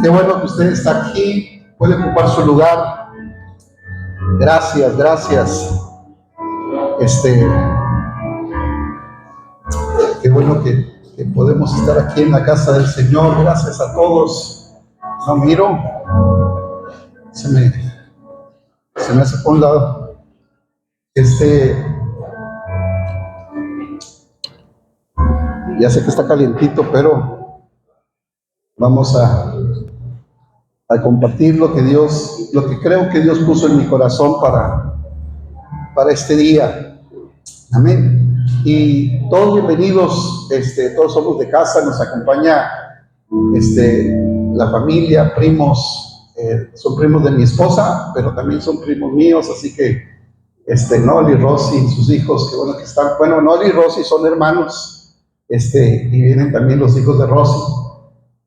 Qué bueno que usted está aquí, puede ocupar su lugar. Gracias, gracias. Qué bueno que podemos estar aquí en la casa del Señor. Gracias a todos. No miro, se me hace por un lado. Ya sé que está calientito, pero vamos a compartir lo que creo que Dios puso en mi corazón para este día. Amén. Y todos bienvenidos, todos somos de casa, nos acompaña la familia, primos, son primos de mi esposa, pero también son primos míos, así que Noli, Rosy, sus hijos, que bueno que están, bueno, Noli y Rosy son hermanos, y vienen también los hijos de Rosy,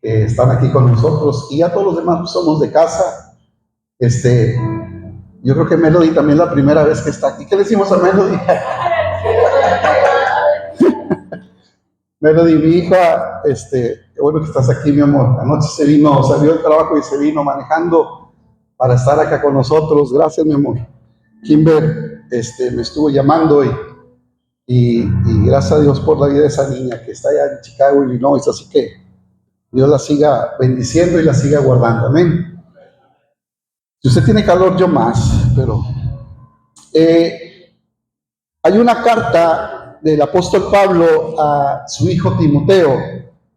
que están aquí con nosotros, y ya todos los demás somos de casa. Yo creo que Melody también la primera vez que está aquí. ¿Qué le decimos a Melody? Melody, mi hija, qué bueno que estás aquí, mi amor. Anoche salió del trabajo y se vino manejando para estar acá con nosotros. Gracias, mi amor. Kimber, me estuvo llamando y gracias a Dios por la vida de esa niña que está allá en Chicago, Illinois. Así que Dios la siga bendiciendo y la siga guardando. Amén. Si usted tiene calor, yo más, pero hay una carta del apóstol Pablo a su hijo Timoteo,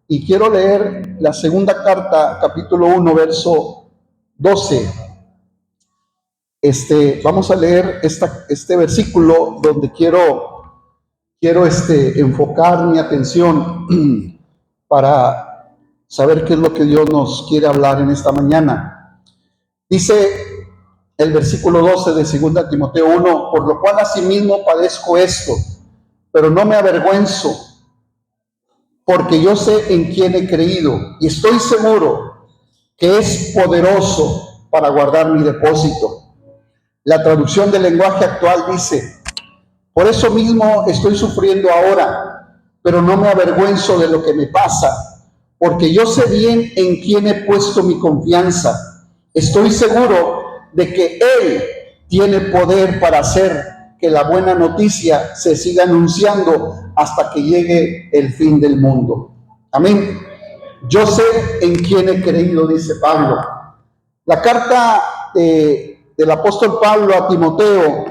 y quiero leer la segunda carta, capítulo 1, verso 12. Vamos a leer este versículo donde quiero enfocar mi atención para saber qué es lo que Dios nos quiere hablar en esta mañana. Dice el versículo 12 de 2 Timoteo 1, por lo cual asimismo padezco esto, pero no me avergüenzo, porque yo sé en quién he creído y estoy seguro que es poderoso para guardar mi depósito. La traducción del lenguaje actual dice, por eso mismo estoy sufriendo ahora, pero no me avergüenzo de lo que me pasa, porque yo sé bien en quién he puesto mi confianza. Estoy seguro de que Él tiene poder para hacer que la buena noticia se siga anunciando hasta que llegue el fin del mundo. Amén. Yo sé en quién he creído, dice Pablo. La carta del apóstol Pablo a Timoteo,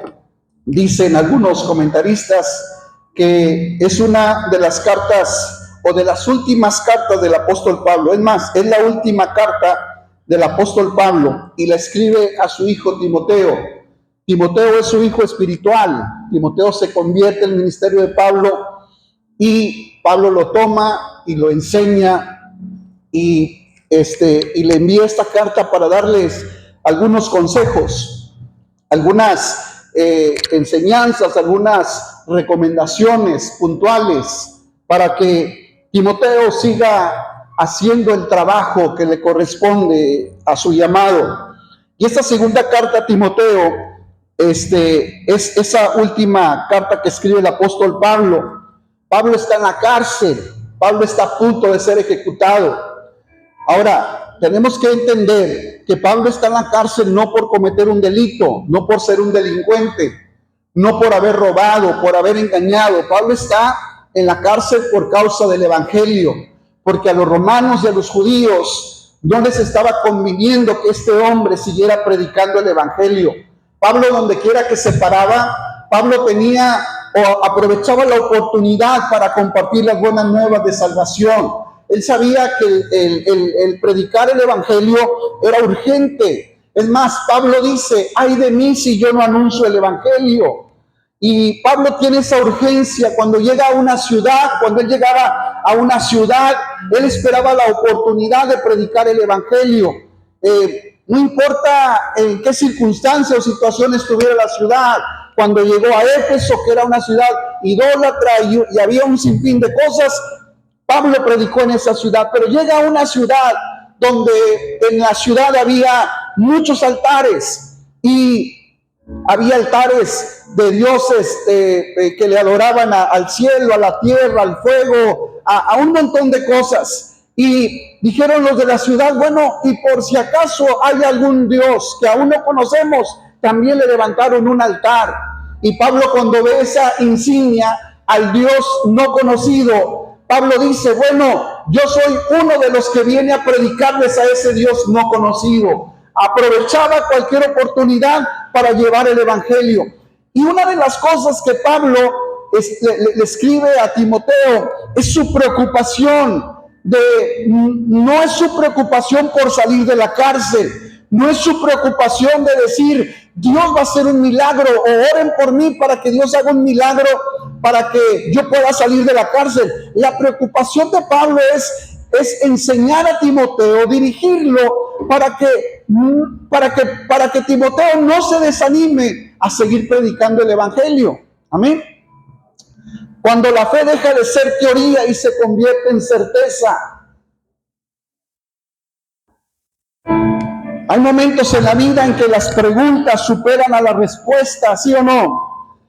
dicen algunos comentaristas, que es una de las cartas o de las últimas cartas del apóstol Pablo. Es más, es la última carta del apóstol Pablo y la escribe a su hijo Timoteo. Timoteo es su hijo espiritual. Timoteo se convierte en el ministerio de Pablo y Pablo lo toma y lo enseña y le envía esta carta para darles algunos consejos, algunas enseñanzas, algunas recomendaciones puntuales para que Timoteo siga haciendo el trabajo que le corresponde a su llamado. Y esta segunda carta a Timoteo es esa última carta que escribe el apóstol Pablo. Pablo está en la cárcel, Pablo está a punto de ser ejecutado. Ahora, tenemos que entender que Pablo está en la cárcel no por cometer un delito, no por ser un delincuente, no por haber robado, por haber engañado. Pablo está en la cárcel por causa del evangelio, porque a los romanos y a los judíos no les estaba conviniendo que este hombre siguiera predicando el evangelio. Pablo, donde quiera que se paraba, Pablo tenía o aprovechaba la oportunidad para compartir las buenas nuevas de salvación. Él sabía que el predicar el evangelio era urgente. Es más, Pablo dice, ay de mí si yo no anuncio el evangelio. Y Pablo tiene esa urgencia cuando llega a una ciudad. Cuando él llegaba a una ciudad, él esperaba la oportunidad de predicar el evangelio. No importa en qué circunstancias o situaciones estuviera la ciudad. Cuando llegó a Éfeso, que era una ciudad idólatra y había un sinfín de cosas, Pablo predicó en esa ciudad. Pero llega a una ciudad donde en la ciudad había muchos altares y había altares de dioses que le adoraban al cielo, a la tierra, al fuego, a un montón de cosas. Y dijeron los de la ciudad, bueno, y por si acaso hay algún Dios que aún no conocemos, también le levantaron un altar. Y Pablo, cuando ve esa insignia al Dios no conocido, Pablo dice, bueno, yo soy uno de los que viene a predicarles a ese Dios no conocido. Aprovechaba cualquier oportunidad para llevar el evangelio. Y una de las cosas que Pablo le escribe a Timoteo es su preocupación. No es su preocupación por salir de la cárcel, no es su preocupación de decir Dios va a hacer un milagro o oren por mí para que Dios haga un milagro para que yo pueda salir de la cárcel. La preocupación de Pablo es enseñar a Timoteo, dirigirlo para que Timoteo no se desanime a seguir predicando el evangelio. Amén. Cuando la fe deja de ser teoría y se convierte en certeza. Hay momentos en la vida en que las preguntas superan a la respuesta, ¿sí o no?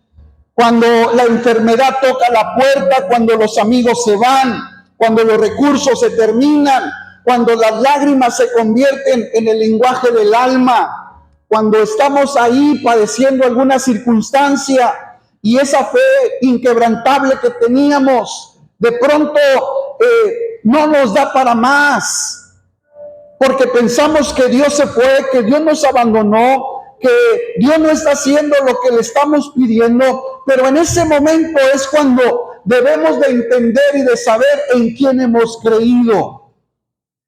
Cuando la enfermedad toca la puerta, cuando los amigos se van, cuando los recursos se terminan, cuando las lágrimas se convierten en el lenguaje del alma, cuando estamos ahí padeciendo alguna circunstancia y esa fe inquebrantable que teníamos, de pronto no nos da para más, porque pensamos que Dios se fue, que Dios nos abandonó, que Dios no está haciendo lo que le estamos pidiendo, pero en ese momento es cuando debemos de entender y de saber en quién hemos creído.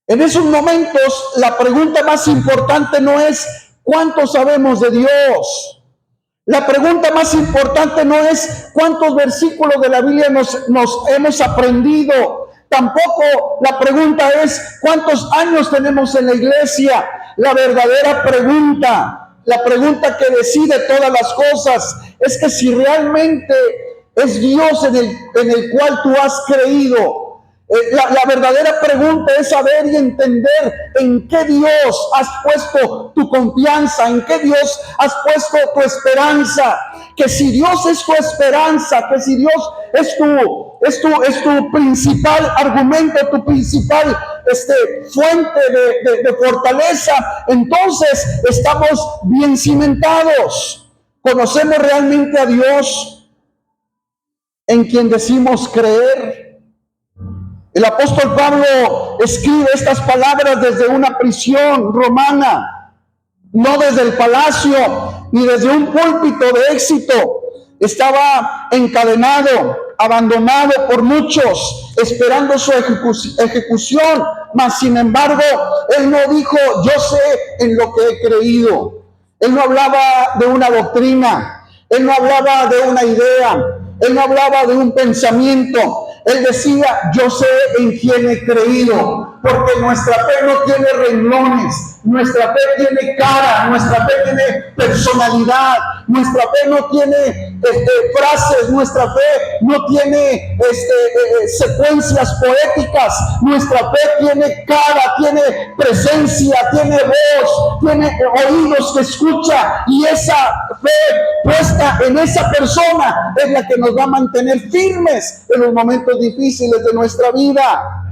En esos momentos, la pregunta más importante no es ¿cuánto sabemos de Dios? La pregunta más importante no es cuántos versículos de la Biblia nos hemos aprendido. Tampoco la pregunta es cuántos años tenemos en la iglesia. La verdadera pregunta, la pregunta que decide todas las cosas, es que si realmente es Dios en el cual tú has creído. La verdadera pregunta es saber y entender en qué Dios has puesto tu confianza, en qué Dios has puesto tu esperanza. Que si Dios es tu esperanza, que si Dios es tu principal argumento, tu principal fuente de fortaleza, entonces estamos bien cimentados. Conocemos realmente a Dios en quien decimos creer. El apóstol Pablo escribe estas palabras desde una prisión romana, no desde el palacio ni desde un púlpito de éxito. Estaba encadenado, abandonado por muchos, esperando su ejecución, mas sin embargo, él no dijo, yo sé en lo que he creído. Él no hablaba de una doctrina, él no hablaba de una idea, él no hablaba de un pensamiento. Él decía, yo sé en quién he creído, porque nuestra fe no tiene renglones, nuestra fe tiene cara, nuestra fe tiene personalidad, nuestra fe no tiene frases, nuestra fe no tiene secuencias poéticas, nuestra fe tiene cara, tiene presencia, tiene voz, tiene oídos que escucha, y esa fe puesta en esa persona es la que nos va a mantener firmes en los momentos difíciles de nuestra vida.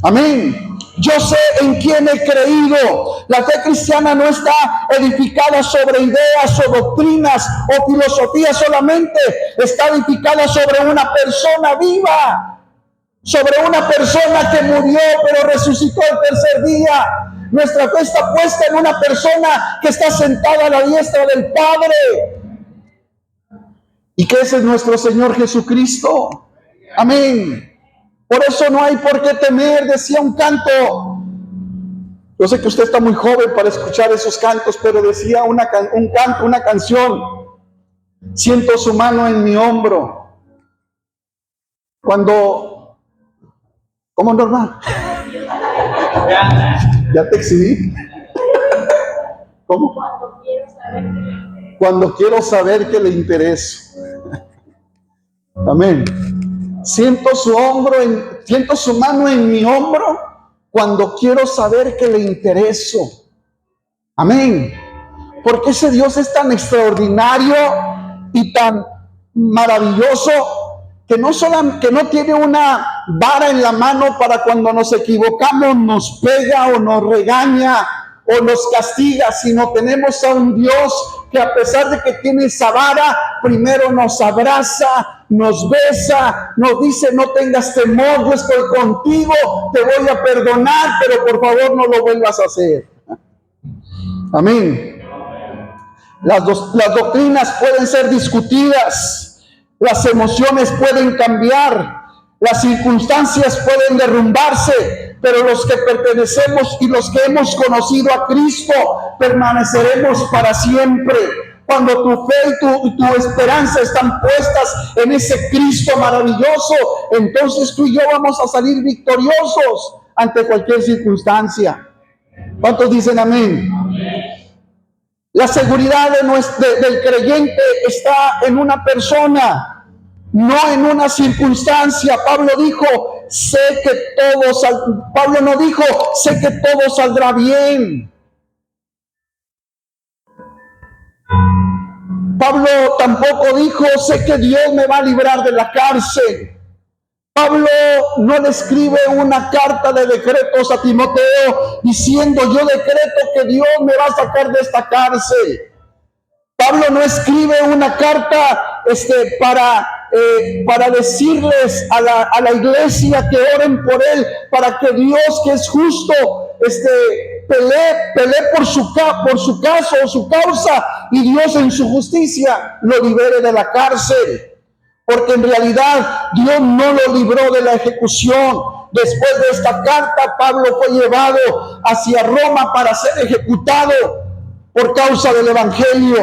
Amén. Yo sé en quién he creído. La fe cristiana no está edificada sobre ideas o doctrinas o filosofías solamente. Está edificada sobre una persona viva, sobre una persona que murió pero resucitó el tercer día. Nuestra fe está puesta en una persona que está sentada a la diestra del Padre, y que ese es nuestro Señor Jesucristo. Amén. Por eso no hay por qué temer, decía un canto. Yo sé que usted está muy joven para escuchar esos cantos, pero decía una canción. Siento su mano en mi hombro. Cuando, ¿cómo normal? ¿Ya te exhibí? ¿Cómo? Cuando quiero saber que le intereso. Amén. Siento su mano en mi hombro cuando quiero saber que le intereso. Amén. Porque ese Dios es tan extraordinario y tan maravilloso que no tiene una vara en la mano para cuando nos equivocamos nos pega o nos regaña o nos castiga, sino tenemos a un Dios que a pesar de que tiene esa vara, primero nos abraza, nos besa, nos dice: no tengas temor, yo estoy contigo, te voy a perdonar, pero por favor no lo vuelvas a hacer. Amén. Las doctrinas pueden ser discutidas, las emociones pueden cambiar, las circunstancias pueden derrumbarse, pero los que pertenecemos y los que hemos conocido a Cristo permaneceremos para siempre. Cuando tu fe y tu esperanza están puestas en ese Cristo maravilloso, entonces tú y yo vamos a salir victoriosos ante cualquier circunstancia. ¿Cuántos dicen amén? La seguridad del creyente está en una persona, no en una circunstancia. Pablo no dijo, sé que todo saldrá bien. Pablo tampoco dijo, sé que Dios me va a librar de la cárcel. Pablo no le escribe una carta de decretos a Timoteo diciendo: yo decreto que Dios me va a sacar de esta cárcel. Pablo no escribe una carta para decirles a la iglesia que oren por él, para que Dios, que es justo, pelee por su caso o su causa, y Dios en su justicia lo libere de la cárcel. Porque en realidad Dios no lo libró de la ejecución. Después de esta carta, Pablo fue llevado hacia Roma para ser ejecutado por causa del evangelio.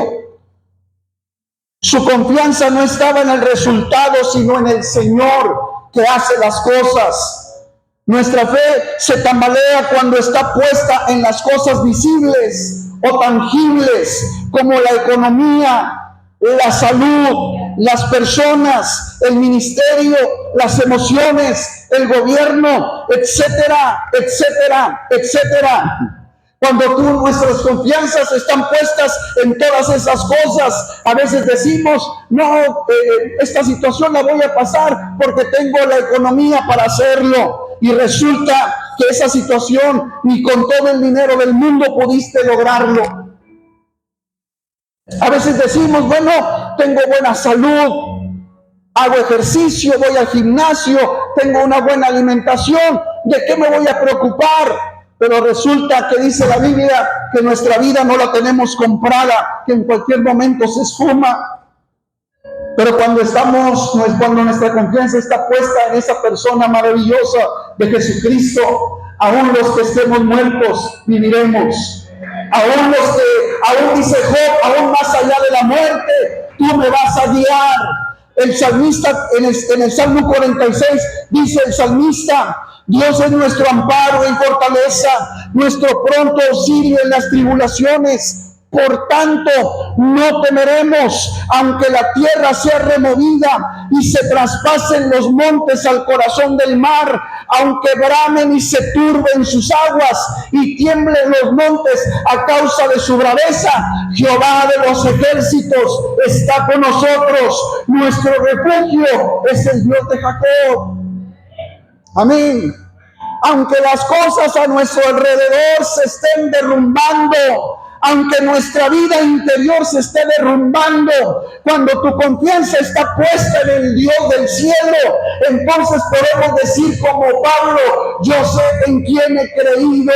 Su confianza no estaba en el resultado, sino en el Señor que hace las cosas. Nuestra fe se tambalea cuando está puesta en las cosas visibles o tangibles, como la economía, la salud, las personas, el ministerio, las emociones, el gobierno, etcétera, etcétera, etcétera. Cuando nuestras confianzas están puestas en todas esas cosas, a veces decimos: no, esta situación la voy a pasar porque tengo la economía para hacerlo. Y resulta que esa situación ni con todo el dinero del mundo pudiste lograrlo. A veces decimos: bueno, tengo buena salud, hago ejercicio, voy al gimnasio, tengo una buena alimentación, ¿de qué me voy a preocupar? Pero resulta que dice la Biblia que nuestra vida no la tenemos comprada, que en cualquier momento se esfuma. Pero cuando nuestra confianza está puesta en esa persona maravillosa de Jesucristo, aún los que estemos muertos viviremos. Aún dice Job, aún más allá de la muerte, tú me vas a guiar. El salmista, en el Salmo 46, dice el salmista: Dios es nuestro amparo y fortaleza, nuestro pronto auxilio en las tribulaciones. Por tanto, no temeremos, aunque la tierra sea removida y se traspasen los montes al corazón del mar, aunque bramen y se turben sus aguas y tiemblen los montes a causa de su braveza. Jehová de los ejércitos está con nosotros, nuestro refugio es el Dios de Jacob. Amén. Aunque las cosas a nuestro alrededor se estén derrumbando, aunque nuestra vida interior se esté derrumbando, cuando tu confianza está puesta en el Dios del cielo, entonces podemos decir como Pablo: yo sé en quién he creído,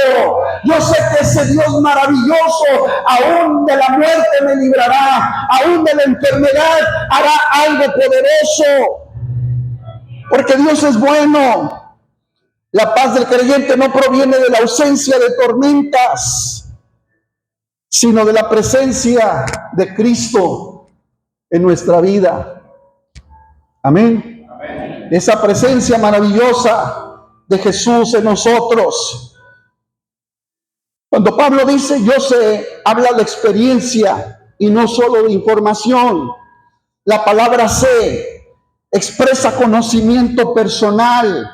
yo sé que ese Dios maravilloso aún de la muerte me librará, aún de la enfermedad hará algo poderoso, porque Dios es bueno. La paz del creyente no proviene de la ausencia de tormentas, sino de la presencia de Cristo en nuestra vida. Amén. Amén. Esa presencia maravillosa de Jesús en nosotros. Cuando Pablo dice yo sé, habla de experiencia y no solo de información. La palabra sé expresa conocimiento personal,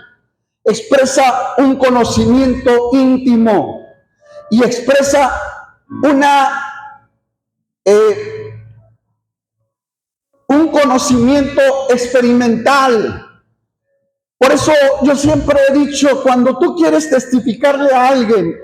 expresa un conocimiento íntimo y expresa una un conocimiento experimental. Por eso yo siempre he dicho, cuando tú quieres testificarle a alguien,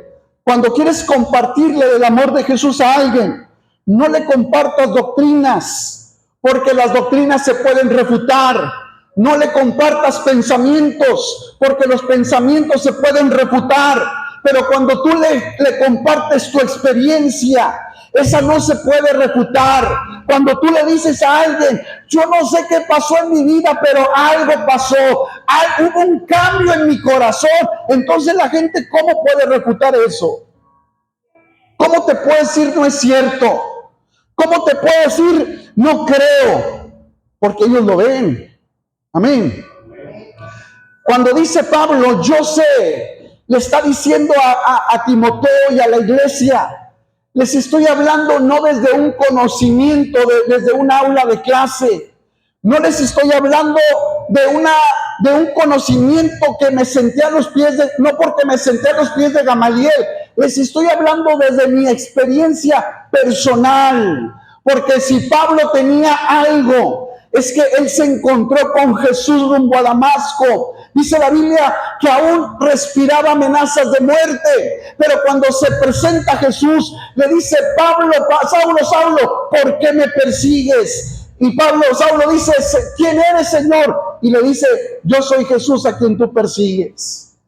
cuando quieres compartirle el amor de Jesús a alguien, no le compartas doctrinas, porque las doctrinas se pueden refutar. No le compartas pensamientos, porque los pensamientos se pueden refutar. Pero cuando tú le compartes tu experiencia, esa no se puede refutar. Cuando tú le dices a alguien, yo no sé qué pasó en mi vida, pero algo pasó, hubo un cambio en mi corazón, entonces la gente, ¿cómo puede refutar eso? ¿Cómo te puede decir no es cierto? ¿Cómo te puede decir no creo? Porque ellos lo ven. Amén. Cuando dice Pablo, yo sé, le está diciendo a Timoteo y a la iglesia, les estoy hablando no desde un conocimiento, desde un aula de clase. No les estoy hablando de un conocimiento que me senté a los pies no porque me senté a los pies de Gamaliel. Les estoy hablando desde mi experiencia personal. Porque si Pablo tenía algo, es que él se encontró con Jesús rumbo a Damasco. Dice la Biblia que aún respiraba amenazas de muerte, pero cuando se presenta Jesús, le dice, Saulo, ¿por qué me persigues? Y Saulo dice, ¿quién eres, Señor? Y le dice, yo soy Jesús a quien tú persigues.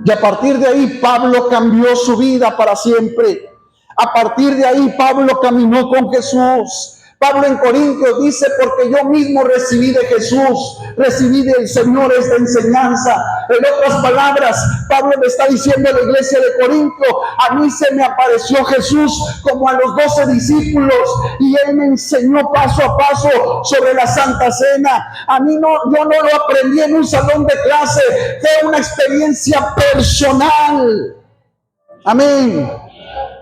Y a partir de ahí, Pablo cambió su vida para siempre. A partir de ahí, Pablo caminó con Jesús. Pablo en Corintios dice, porque yo mismo recibí de Jesús, recibí del Señor esta enseñanza. En otras palabras, Pablo le está diciendo a la iglesia de Corinto, a mí se me apareció Jesús como a los 12 discípulos y Él me enseñó paso a paso sobre la Santa Cena. A mí yo no lo aprendí en un salón de clase, fue una experiencia personal. Amén.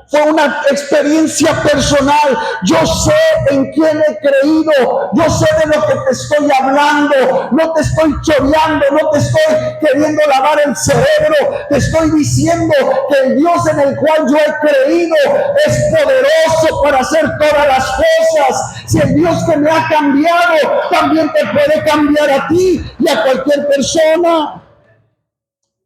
Fue una experiencia personal. Yo sé en quién he creído. Yo sé de lo que te estoy hablando. No te estoy choreando, no te estoy queriendo lavar el cerebro. Te estoy diciendo que el Dios en el cual yo he creído es poderoso para hacer todas las cosas. Si el Dios que me ha cambiado también te puede cambiar a ti y a cualquier persona.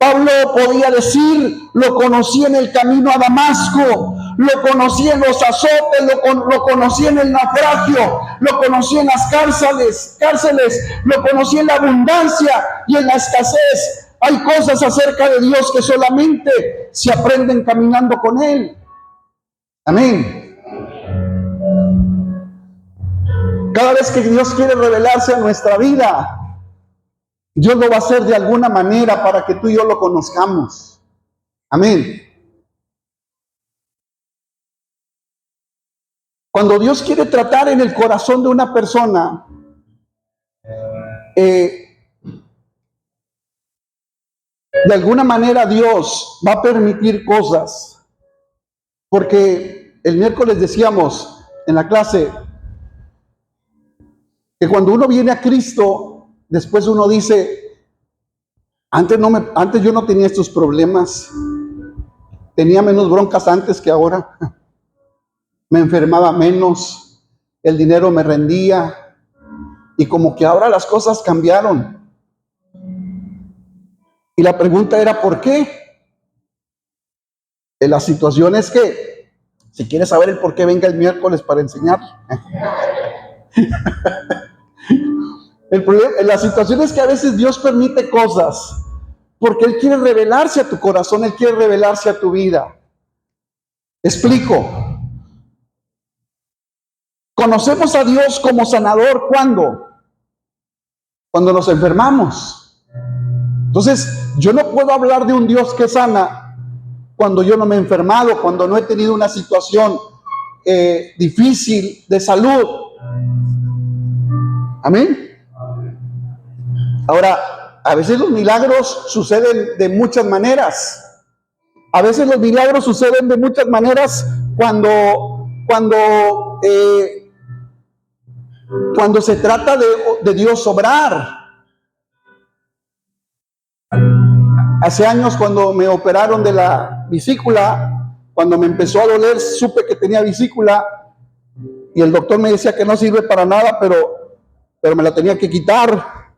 Pablo podía decir, lo conocí en el camino a Damasco, lo conocí en los azotes, lo conocí en el naufragio, lo conocí en las cárceles, lo conocí en la abundancia y en la escasez. Hay cosas acerca de Dios que solamente se aprenden caminando con Él. Amén. Cada vez que Dios quiere revelarse a nuestra vida, Dios lo va a hacer de alguna manera para que tú y yo lo conozcamos. Amén. Cuando Dios quiere tratar en el corazón de una persona, de alguna manera Dios va a permitir cosas. Porque el miércoles decíamos en la clase que cuando uno viene a Cristo, después uno dice, antes yo no tenía estos problemas, tenía menos broncas antes que ahora, me enfermaba menos, el dinero me rendía, y como que ahora las cosas cambiaron. Y la pregunta era, ¿por qué? La situación es que, si quieres saber el por qué, venga el miércoles para enseñar. La situación es que a veces Dios permite cosas porque Él quiere revelarse a tu corazón, Él quiere revelarse a tu vida. Explico. Conocemos a Dios como sanador, ¿cuándo? Cuando nos enfermamos. Entonces, yo no puedo hablar de un Dios que sana cuando yo no me he enfermado, cuando no he tenido una situación difícil de salud. Amén. Ahora, a veces los milagros suceden de muchas maneras. A veces los milagros suceden de muchas maneras cuando se trata de Dios obrar. Hace años, cuando me operaron de la vesícula, cuando me empezó a doler, supe que tenía vesícula y el doctor me decía que no sirve para nada, pero pero me la tenía que quitar.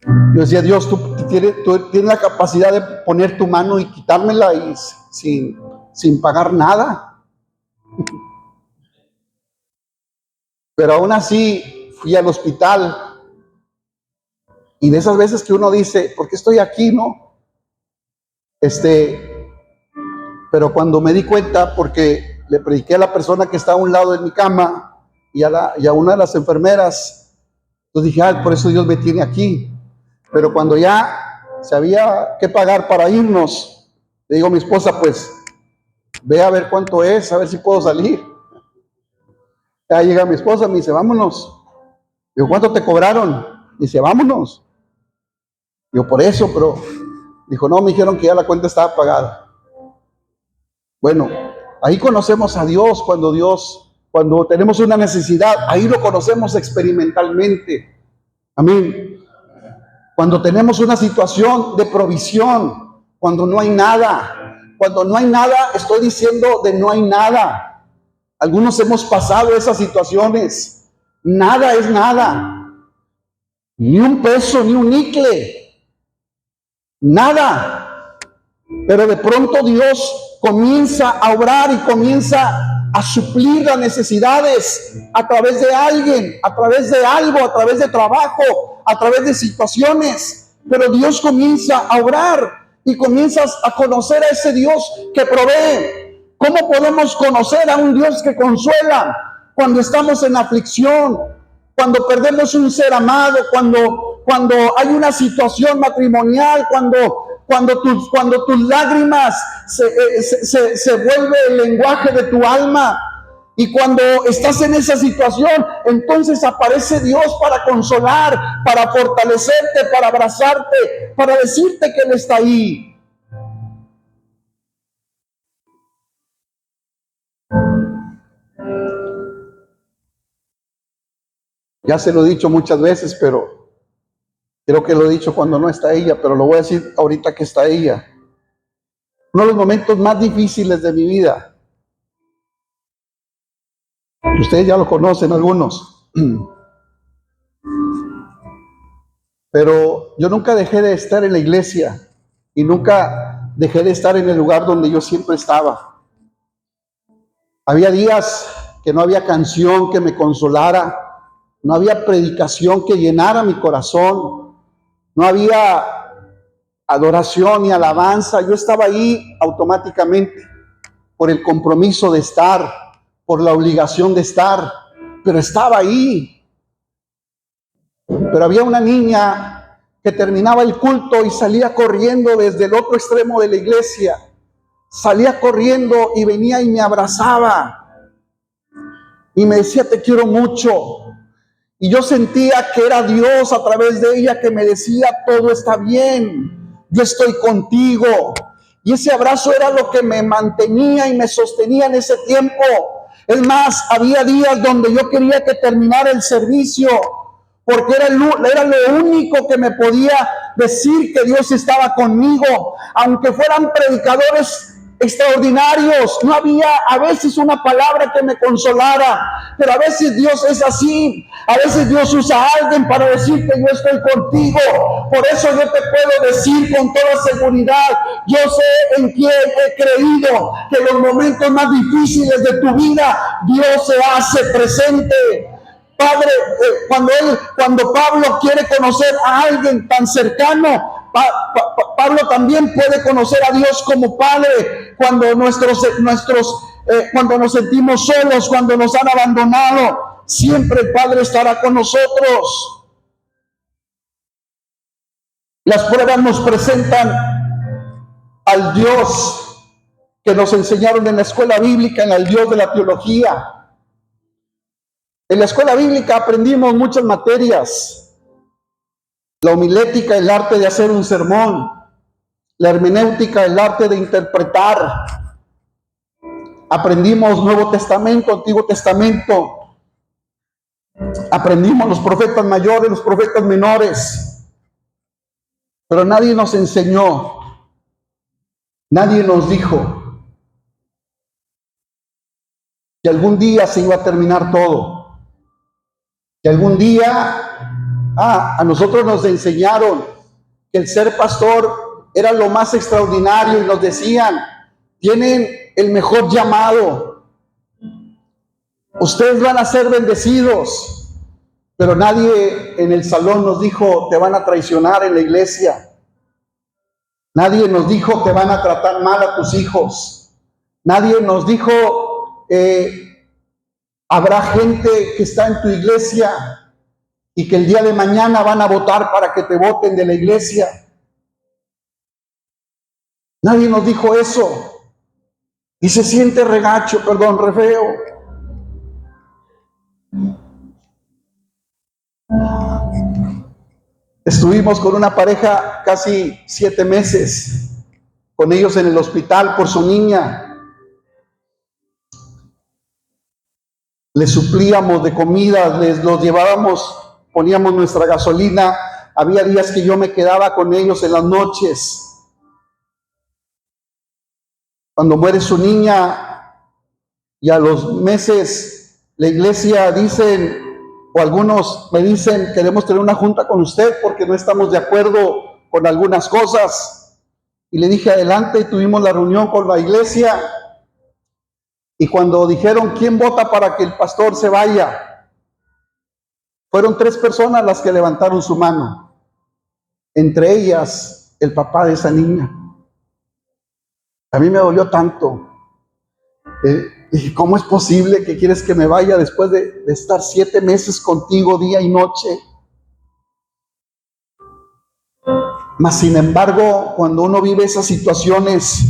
Yo decía, Dios, tú tienes la capacidad de poner tu mano y quitármela y sin pagar nada. Pero aún así fui al hospital, y de esas veces que uno dice, ¿por qué estoy aquí, no? Pero cuando me di cuenta, porque le prediqué a la persona que está a un lado de mi cama y a una de las enfermeras, entonces dije, por eso Dios me tiene aquí. Pero cuando ya se había que pagar para irnos, le digo a mi esposa, pues ve a ver cuánto es, a ver si puedo salir. Ya llega mi esposa, me dice, vámonos. Digo, ¿cuánto te cobraron? Dice, vámonos. Digo, por eso, pero dijo, no, me dijeron que ya la cuenta estaba pagada. Bueno, ahí conocemos a Dios cuando tenemos una necesidad, ahí lo conocemos experimentalmente. Amén. Cuando tenemos una situación de provisión, cuando no hay nada, estoy diciendo de no hay nada. Algunos hemos pasado esas situaciones. Nada es nada. Ni un peso, ni un nicle. Nada. Pero de pronto Dios comienza a obrar y comienza a suplir las necesidades a través de alguien, a través de algo, a través de trabajo, a través de situaciones. Pero Dios comienza a obrar y comienzas a conocer a ese Dios que provee. ¿Cómo podemos conocer a un Dios que consuela cuando estamos en aflicción, cuando perdemos un ser amado, cuando hay una situación matrimonial, cuando tus lágrimas se vuelve el lenguaje de tu alma? Y cuando estás en esa situación, entonces aparece Dios para consolar, para fortalecerte, para abrazarte, para decirte que Él está ahí. Ya se lo he dicho muchas veces, pero creo que lo he dicho cuando no está ella, pero lo voy a decir ahorita que está ella. Uno de los momentos más difíciles de mi vida, ustedes ya lo conocen algunos, pero yo nunca dejé de estar en la iglesia y nunca dejé de estar en el lugar donde yo siempre estaba. Había días que no había canción que me consolara, no había predicación que llenara mi corazón, no había adoración ni alabanza. Yo estaba ahí automáticamente por el compromiso de estar, por la obligación de estar, pero estaba ahí. Pero había una niña que terminaba el culto y salía corriendo desde el otro extremo de la iglesia. Salía corriendo y venía y me abrazaba y me decía, te quiero mucho. Y yo sentía que era Dios a través de ella que me decía, todo está bien, yo estoy contigo. Y ese abrazo era lo que me mantenía y me sostenía en ese tiempo. Es más, había días donde yo quería que terminara el servicio, porque era lo único que me podía decir que Dios estaba conmigo. Aunque fueran predicadores extraordinarios, no había a veces una palabra que me consolara, pero a veces Dios es así. A veces Dios usa a alguien para decirte, yo estoy contigo. Por eso yo te puedo decir con toda seguridad, yo sé en quién he creído, que en los momentos más difíciles de tu vida Dios se hace presente. Padre, cuando Pablo quiere conocer a alguien tan cercano, Pablo también puede conocer a Dios como Padre cuando cuando nos sentimos solos, cuando nos han abandonado. Siempre el Padre estará con nosotros. Las pruebas nos presentan al Dios que nos enseñaron en la escuela bíblica, en el Dios de la teología. En la escuela bíblica aprendimos muchas materias: la homilética, el arte de hacer un sermón; la hermenéutica, el arte de interpretar. Aprendimos Nuevo Testamento, Antiguo Testamento. Aprendimos los profetas mayores, los profetas menores. Pero nadie nos enseñó, nadie nos dijo que algún día se iba a terminar todo, que algún día, a nosotros nos enseñaron que el ser pastor era lo más extraordinario y nos decían, tienen el mejor llamado, ustedes van a ser bendecidos, pero nadie en el salón nos dijo, te van a traicionar en la iglesia. Nadie nos dijo, te van a tratar mal a tus hijos. Nadie nos dijo, habrá gente que está en tu iglesia y que el día de mañana van a votar para que te voten de la iglesia. Nadie nos dijo eso. Y se siente regacho, re feo. Estuvimos con una pareja casi 7 meses, con ellos en el hospital por su niña. Les suplíamos de comida, les los llevábamos, poníamos nuestra gasolina. Había días que yo me quedaba con ellos en las noches. Cuando muere su niña y a los meses la iglesia dicen, o algunos me dicen, queremos tener una junta con usted porque no estamos de acuerdo con algunas cosas. Y le dije, adelante, y tuvimos la reunión con la iglesia. Y cuando dijeron, ¿quién vota para que el pastor se vaya? Fueron 3 personas las que levantaron su mano. Entre ellas, el papá de esa niña. A mí me dolió tanto. Dije, ¿cómo es posible que quieres que me vaya después de estar 7 meses contigo día y noche? Mas sin embargo, cuando uno vive esas situaciones,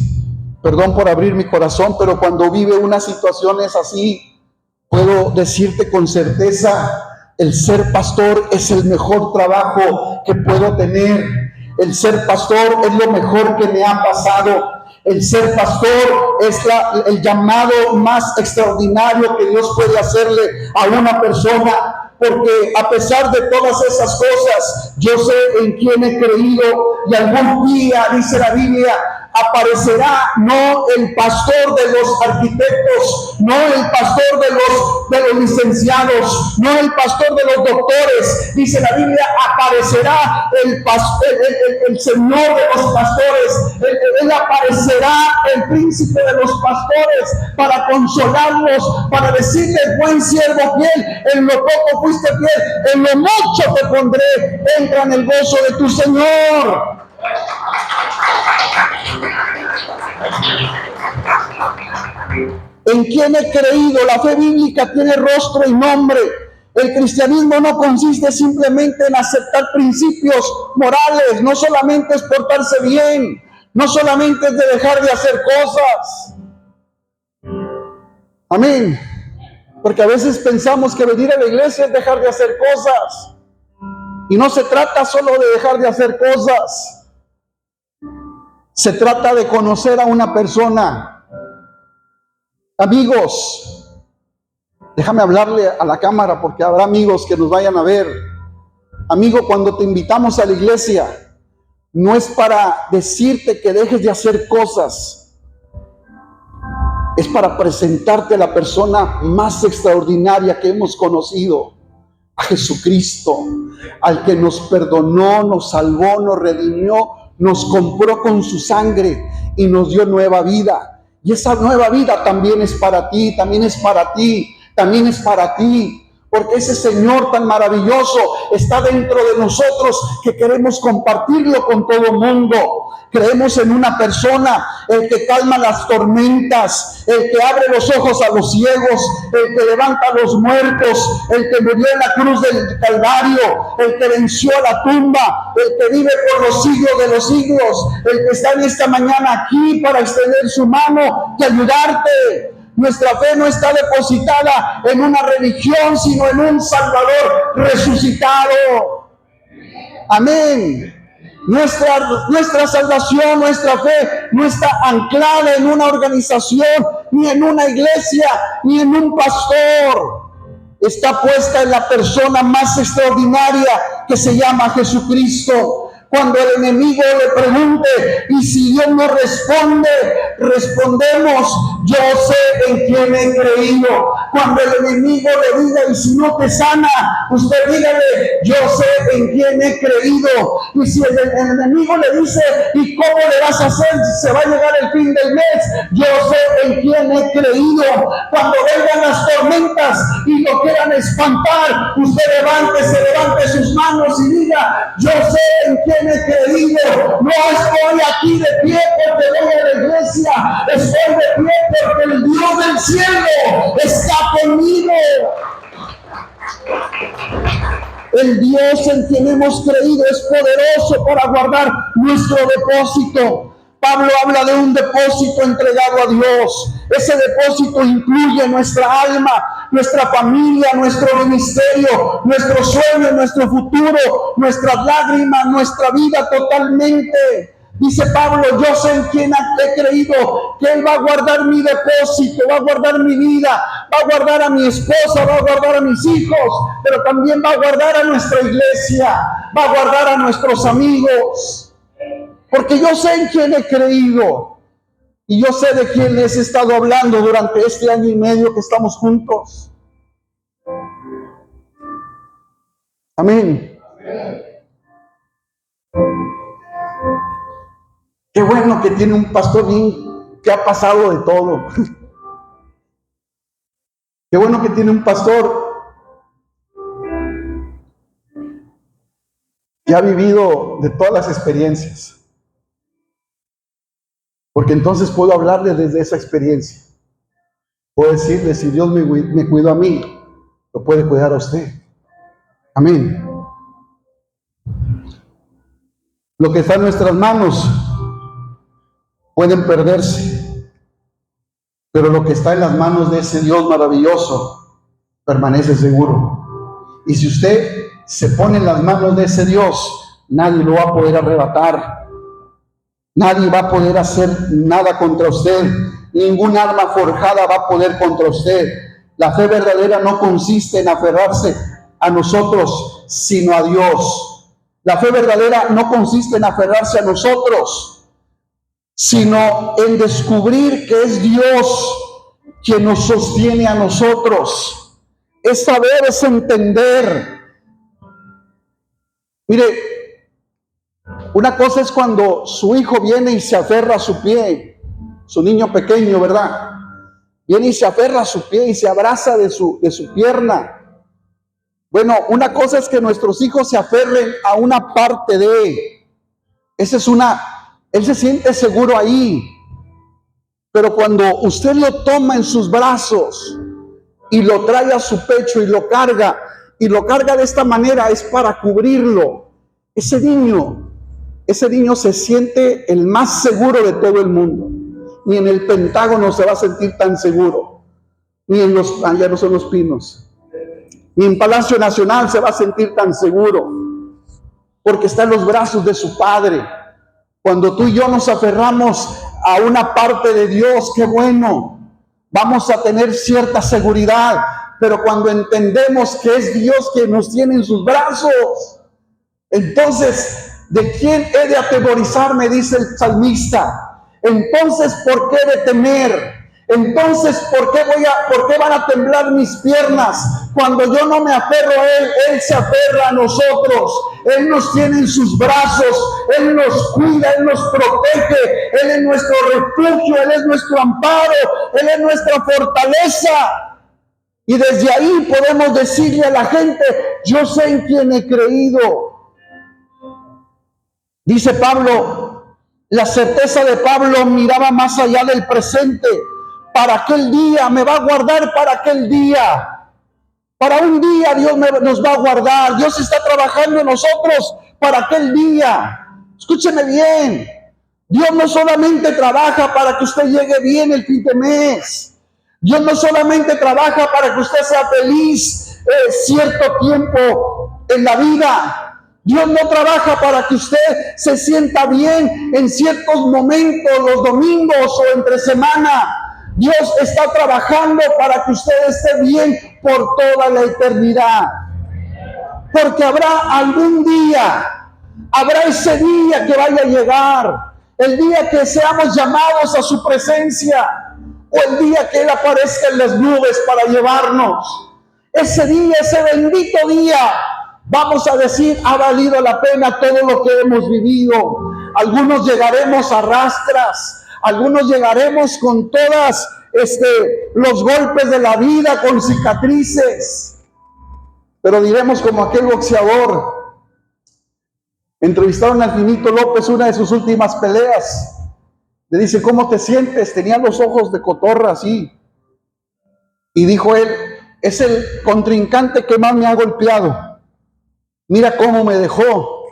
perdón por abrir mi corazón, pero cuando vive unas situaciones así, puedo decirte con certeza, el ser pastor es el mejor trabajo que puedo tener. El ser pastor es lo mejor que me ha pasado. El ser pastor es el llamado más extraordinario que Dios puede hacerle a una persona, porque a pesar de todas esas cosas, yo sé en quién he creído y algún día, dice la Biblia, aparecerá no el pastor de los arquitectos, no el pastor de los licenciados, no el pastor de los doctores, dice la Biblia, aparecerá el Señor de los pastores, él aparecerá el príncipe de los pastores para consolarlos, para decirles, buen siervo fiel, en lo poco fuiste fiel, en lo mucho te pondré, entra en el gozo de tu Señor. ¿En quién he creído? La fe bíblica tiene rostro y nombre. El cristianismo no consiste simplemente en aceptar principios morales, no solamente es portarse bien, no solamente es de dejar de hacer cosas. Amén. Porque a veces pensamos que venir a la iglesia es dejar de hacer cosas. Y no se trata solo de dejar de hacer cosas. Se trata de conocer a una persona. Amigos, déjame hablarle a la cámara porque habrá amigos que nos vayan a ver. Amigo, cuando te invitamos a la iglesia, no es para decirte que dejes de hacer cosas. Es para presentarte a la persona más extraordinaria que hemos conocido, a Jesucristo, al que nos perdonó, nos salvó, nos redimió, nos compró con su sangre y nos dio nueva vida. Y esa nueva vida también es para ti, también es para ti, también es para ti. Porque ese Señor tan maravilloso está dentro de nosotros que queremos compartirlo con todo el mundo. Creemos en una persona, el que calma las tormentas, el que abre los ojos a los ciegos, el que levanta a los muertos, el que murió en la cruz del Calvario, el que venció a la tumba, el que vive por los siglos de los siglos, el que está en esta mañana aquí para extender su mano y ayudarte. Nuestra fe no está depositada en una religión, sino en un Salvador resucitado. Amén. Nuestra salvación, nuestra fe no está anclada en una organización, ni en una iglesia, ni en un pastor. Está puesta en la persona más extraordinaria que se llama Jesucristo. Cuando el enemigo le pregunte, y si Dios no responde, respondemos, yo sé en quién he creído. Cuando el enemigo le diga, y si no te sana, usted dígale, yo sé en quién he creído. Y si el enemigo le dice, ¿y cómo le vas a hacer si se va a llegar el fin del mes? Yo sé en quién he creído. Cuando vengan las tormentas y lo quieran espantar, usted levante sus manos y diga, yo sé en quién he creído. No estoy aquí de pie porque voy a la iglesia, estoy de pie porque el Dios del cielo está conmigo. El Dios en quien hemos creído es poderoso para guardar nuestro depósito. Pablo habla de un depósito entregado a Dios. Ese depósito incluye nuestra alma, nuestra familia, nuestro ministerio, nuestros sueños, nuestro futuro, nuestras lágrimas, nuestra vida totalmente. Dice Pablo, yo sé en quién he creído, que Él va a guardar mi depósito, va a guardar mi vida, va a guardar a mi esposa, va a guardar a mis hijos, pero también va a guardar a nuestra iglesia, va a guardar a nuestros amigos. Porque yo sé en quién he creído y yo sé de quién les he estado hablando durante este año y medio que estamos juntos. Amén. Qué bueno que tiene un pastor bien, que ha pasado de todo. Qué bueno que tiene un pastor que ha vivido de todas las experiencias. Porque entonces puedo hablarle desde esa experiencia. Puedo decirle, si Dios me cuidó a mí, lo puede cuidar a usted. Amén. Lo que está en nuestras manos pueden perderse, pero lo que está en las manos de ese Dios maravilloso permanece seguro. Y si usted se pone en las manos de ese Dios, nadie lo va a poder arrebatar. Nadie va a poder hacer nada contra usted. Ningún arma forjada va a poder contra usted. La fe verdadera no consiste en aferrarse a nosotros, sino a Dios. La fe verdadera no consiste en aferrarse a nosotros, sino en descubrir que es Dios quien nos sostiene a nosotros. Es saber, es entender. Mire, una cosa es cuando su hijo viene y se aferra a su pie, su niño pequeño, ¿verdad? Viene y se aferra a su pie y se abraza de su pierna. Bueno, una cosa es que nuestros hijos se aferren a una parte de. Él se siente seguro ahí. Pero cuando usted lo toma en sus brazos y lo trae a su pecho y lo carga de esta manera, es para cubrirlo. Ese niño se siente el más seguro de todo el mundo. Ni en el Pentágono se va a sentir tan seguro, ni en allá no son los Pinos, ni en Palacio Nacional se va a sentir tan seguro, porque está en los brazos de su Padre. Cuando tú y yo nos aferramos a una parte de Dios, qué bueno, vamos a tener cierta seguridad, pero cuando entendemos que es Dios quien nos tiene en sus brazos, entonces, ¿de quién he de atemorizarme?, dice el salmista. Entonces, ¿por qué de temer? Entonces, ¿por qué van a temblar mis piernas? Cuando yo no me aferro a Él, Él se aferra a nosotros. Él nos tiene en sus brazos, Él nos cuida, Él nos protege, Él es nuestro refugio, Él es nuestro amparo, Él es nuestra fortaleza. Y desde ahí podemos decirle a la gente, yo sé en quién he creído. Dice Pablo, la certeza de Pablo miraba más allá del presente. Para aquel día, me va a guardar para aquel día. Para un día Dios nos va a guardar. Dios está trabajando en nosotros para aquel día. Escúcheme bien. Dios no solamente trabaja para que usted llegue bien el fin de mes. Dios no solamente trabaja para que usted sea feliz cierto tiempo en la vida. Dios no trabaja para que usted se sienta bien en ciertos momentos, los domingos o entre semana. Dios está trabajando para que usted esté bien por toda la eternidad. Porque habrá algún día, habrá ese día que vaya a llegar, el día que seamos llamados a su presencia. o el día que Él aparezca en las nubes para llevarnos. Ese día, ese bendito día, vamos a decir, ha valido la pena todo lo que hemos vivido. Algunos llegaremos a rastras, algunos llegaremos con todas los golpes de la vida, con cicatrices. Pero diremos como aquel boxeador. Entrevistaron al Finito López, una de sus últimas peleas. Le dice, ¿cómo te sientes? Tenía los ojos de cotorra así. Y dijo él, es el contrincante que más me ha golpeado. Mira cómo me dejó.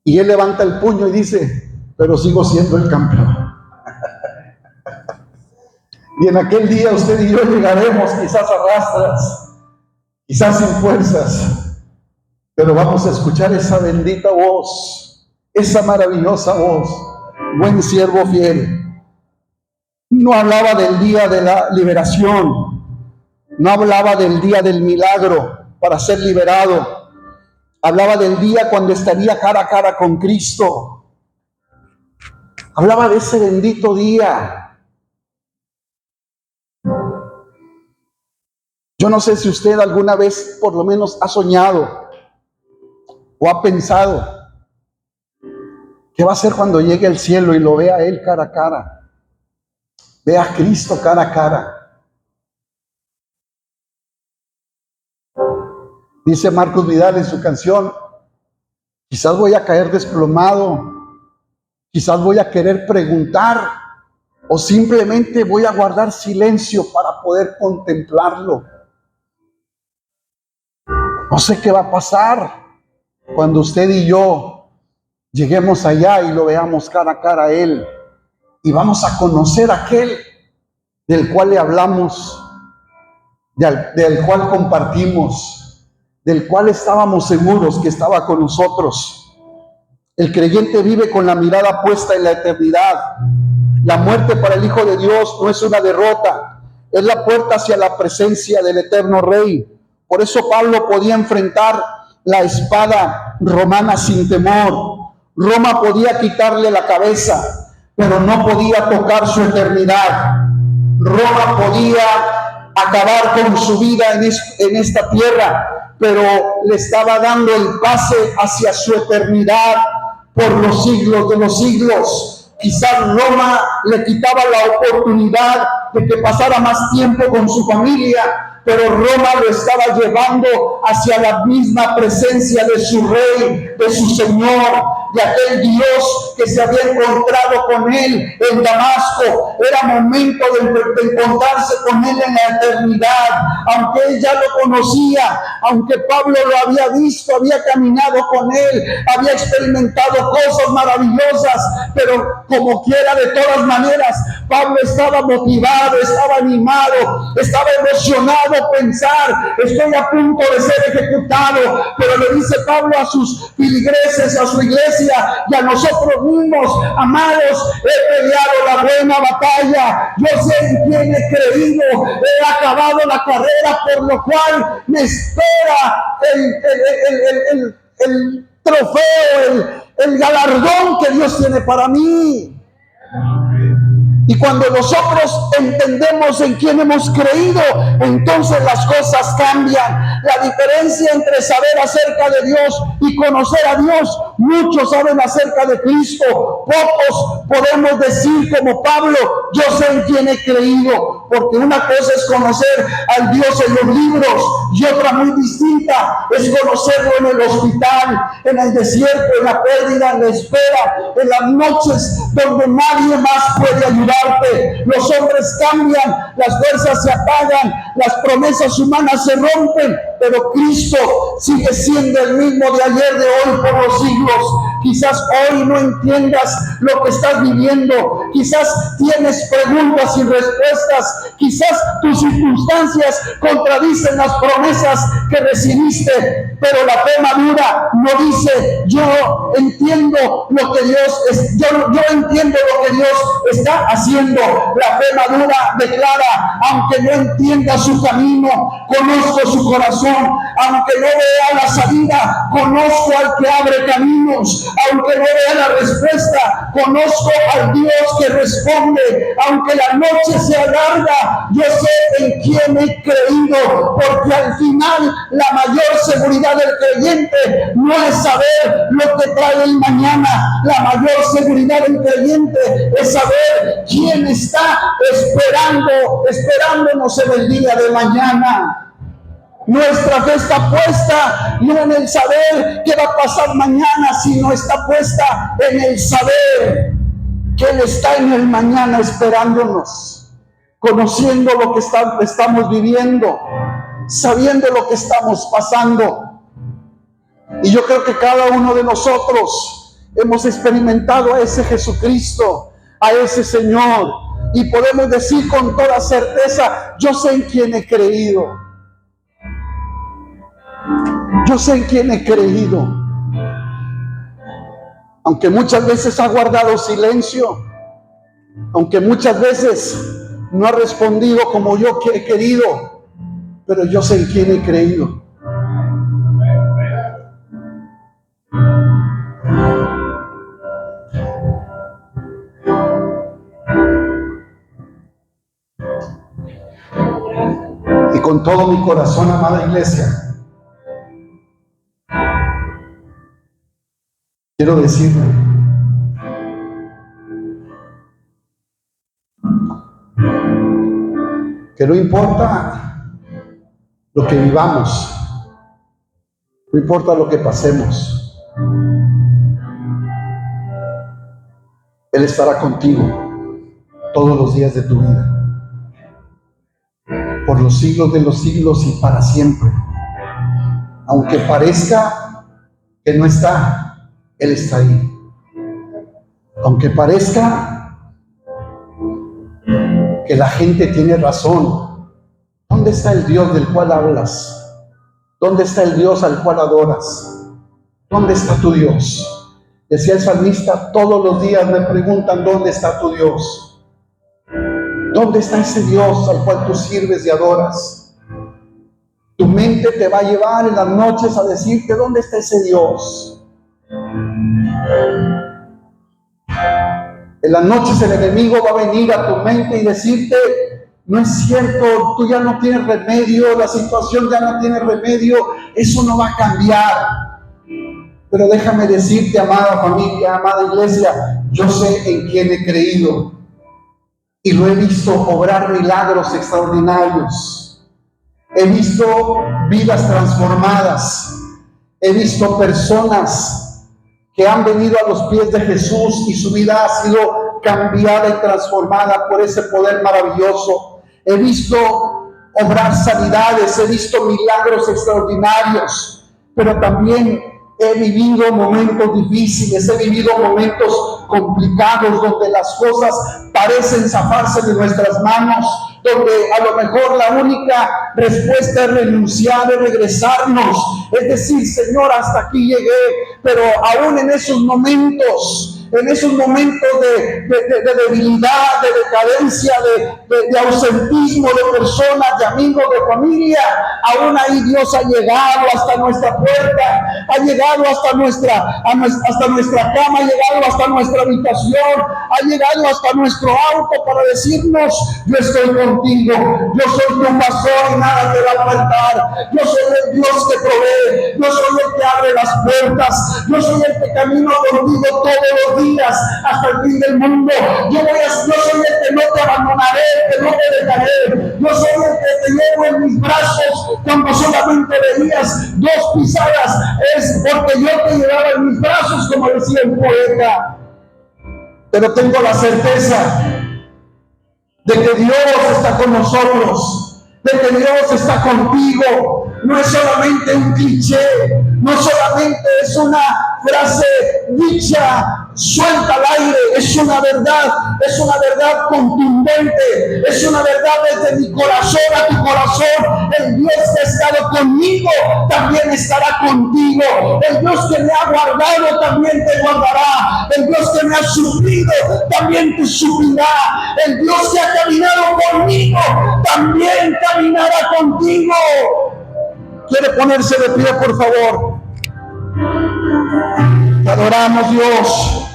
Y él levanta el puño y dice, pero sigo siendo el campeón. Y en aquel día usted y yo llegaremos quizás a rastras, quizás sin fuerzas, pero vamos a escuchar esa bendita voz, esa maravillosa voz. Buen siervo fiel. No hablaba del día de la liberación, no hablaba del día del milagro para ser liberado, hablaba del día cuando estaría cara a cara con Cristo. Hablaba de ese bendito día. Yo no sé si usted alguna vez por lo menos ha soñado o ha pensado qué va a hacer cuando llegue al cielo y lo vea a Él cara a cara. Vea a Cristo cara a cara. Dice Marcos Vidal en su canción, quizás voy a caer desplomado, quizás voy a querer preguntar o simplemente voy a guardar silencio para poder contemplarlo. No sé qué va a pasar cuando usted y yo lleguemos allá y lo veamos cara a cara a Él. Y vamos a conocer a aquel del cual le hablamos, del cual compartimos, del cual estábamos seguros que estaba con nosotros. El creyente vive con la mirada puesta en la eternidad. La muerte para el Hijo de Dios no es una derrota, es la puerta hacia la presencia del eterno Rey. Por eso Pablo podía enfrentar la espada romana sin temor. Roma podía quitarle la cabeza, pero no podía tocar su eternidad. Roma podía acabar con su vida en esta tierra, pero le estaba dando el pase hacia su eternidad por los siglos de los siglos. Quizás Roma le quitaba la oportunidad de que pasara más tiempo con su familia, pero Roma lo estaba llevando hacia la misma presencia de su Rey, de su Señor, de aquel Dios que se había encontrado con él en Damasco. Era momento de encontrarse con él en la eternidad. Aunque él ya lo conocía, aunque Pablo lo había visto, había caminado con él, había experimentado cosas maravillosas, pero como quiera, de todas maneras, Pablo estaba motivado, estaba animado, estaba emocionado a pensar, estoy a punto de ser ejecutado. Pero le dice Pablo a sus filigreses, a su iglesia y a nosotros mismos, amados, he peleado la buena batalla, yo sé en quién he creído, he acabado la carrera, por lo cual me espera el trofeo, el galardón que Dios tiene para mí. Y cuando nosotros entendemos en quién hemos creído, entonces las cosas cambian. La diferencia entre saber acerca de Dios y conocer a Dios, muchos saben acerca de Cristo, pocos podemos decir como Pablo, yo sé en quién he creído, porque una cosa es conocer al Dios en los libros y otra muy distinta es conocerlo en el hospital, en el desierto, en la pérdida, en la espera, en las noches donde nadie más puede ayudar. Los hombres cambian, las fuerzas se apagan, las promesas humanas se rompen, pero Cristo sigue siendo el mismo de ayer, de hoy, por los siglos. Quizás hoy no entiendas lo que estás viviendo, quizás tienes preguntas y respuestas, quizás tus circunstancias contradicen las promesas que recibiste, pero la fe madura no dice yo entiendo lo que Dios es, yo entiendo lo que Dios está haciendo. La fe madura declara, aunque no entienda su camino, conozco su corazón, aunque no vea la salida, conozco al que abre caminos, aunque no vea la respuesta, Conozco al Dios que responde, aunque la noche sea larga, yo sé en quién he creído, porque al final la mayor seguridad del creyente no es saber lo que trae el mañana. La mayor seguridad del creyente es saber quién está esperándonos en el día de mañana. Nuestra fe está puesta no en el saber qué va a pasar mañana, sino está puesta en el saber que Él está en el mañana esperándonos, conociendo lo que estamos viviendo, sabiendo lo que estamos pasando. Y yo creo que cada uno de nosotros hemos experimentado a ese Jesucristo, a ese Señor, y podemos decir con toda certeza: yo sé en quién he creído. Yo sé en quién he creído. Aunque muchas veces ha guardado silencio, aunque muchas veces no ha respondido como yo he querido, pero yo sé en quién he creído. Y con todo mi corazón, amada iglesia, quiero decirle que no importa lo que vivamos, no importa lo que pasemos, Él estará contigo todos los días de tu vida, por los siglos de los siglos y para siempre. Aunque parezca que no está, Él está ahí. Aunque parezca que la gente tiene razón, ¿dónde está el Dios del cual hablas? ¿Dónde está el Dios al cual adoras? ¿Dónde está tu Dios? Decía el salmista: todos los días me preguntan ¿dónde está tu Dios? ¿Dónde está ese Dios al cual tú sirves y adoras? Tu mente te va a llevar en las noches a decirte: ¿dónde está ese Dios? En las noches el enemigo va a venir a tu mente y decirte: no es cierto, tú ya no tienes remedio, la situación ya no tiene remedio, eso no va a cambiar. Pero déjame decirte, amada familia, amada iglesia, yo sé en quién he creído y lo he visto obrar milagros extraordinarios. He visto vidas transformadas, he visto personas que han venido a los pies de Jesús y su vida ha sido cambiada y transformada por ese poder maravilloso. He visto obrar sanidades, he visto milagros extraordinarios, pero también he vivido momentos difíciles, he vivido momentos complicados donde las cosas parecen zafarse de nuestras manos, donde a lo mejor la única respuesta es renunciar, es regresarnos, es decir: Señor, hasta aquí llegué. Pero aún en esos momentos de debilidad, de decadencia, de ausentismo de personas, de amigos, de familia, aún ahí Dios ha llegado hasta nuestra puerta, ha llegado hasta nuestra cama, ha llegado hasta nuestra habitación, ha llegado hasta nuestro auto para decirnos: yo estoy contigo, yo soy tu pastor y nada te va a faltar, yo soy el Dios que provee, yo soy el que abre las puertas, yo soy el que camino contigo todos los días hasta el fin del mundo. Yo soy el que no te abandonaré, el que no te dejaré. Yo soy el que te llevo en mis brazos cuando solamente veías 2 pisadas. Es porque yo te llevaba en mis brazos, como decía el poeta. Pero tengo la certeza de que Dios está con nosotros, de que Dios está contigo. No es solamente un cliché, no solamente es una frase dicha suelta al aire, es una verdad contundente, es una verdad desde mi corazón a tu corazón. El Dios que ha estado conmigo también estará contigo. El Dios que me ha guardado también te guardará. El Dios que me ha suplido también te suplirá. El Dios que ha caminado conmigo también caminará contigo. ¿Quiere ponerse de pie, por favor? Te adoramos, Dios.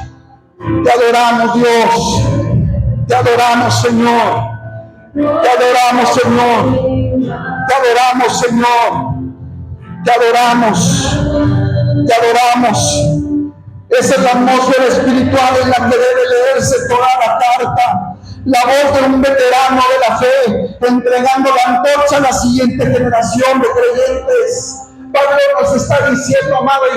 Te adoramos, Dios. Te adoramos, Señor. Te adoramos, Señor. Te adoramos, Señor. Te adoramos. Te adoramos. Esa es la atmósfera espiritual en la que debe leerse toda la carta. La voz de un veterano de la fe, entregando la antorcha a la siguiente generación de creyentes. Pablo nos está diciendo, amada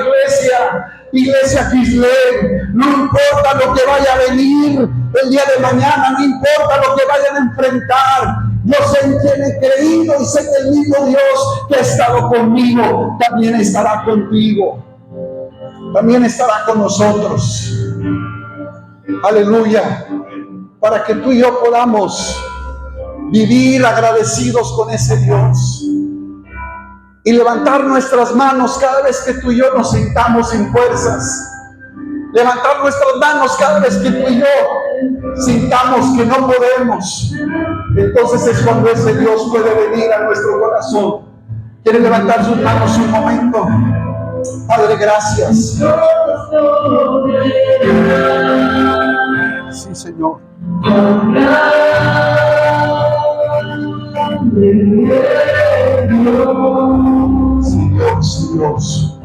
iglesia Kislev, no importa lo que vaya a venir el día de mañana, no importa lo que vayan a enfrentar. Yo sé en quién he creído y sé que el mismo Dios que ha estado conmigo también estará contigo. También estará con nosotros. Aleluya. Para que tú y yo podamos vivir agradecidos con ese Dios y levantar nuestras manos cada vez que tú y yo nos sintamos sin fuerzas. Levantar nuestras manos cada vez que tú y yo sintamos que no podemos. Entonces es cuando ese Dios puede venir a nuestro corazón. ¿Quiere levantar sus manos un momento? Padre, gracias. Sí, Señor. Sí, Dios, sí, Dios.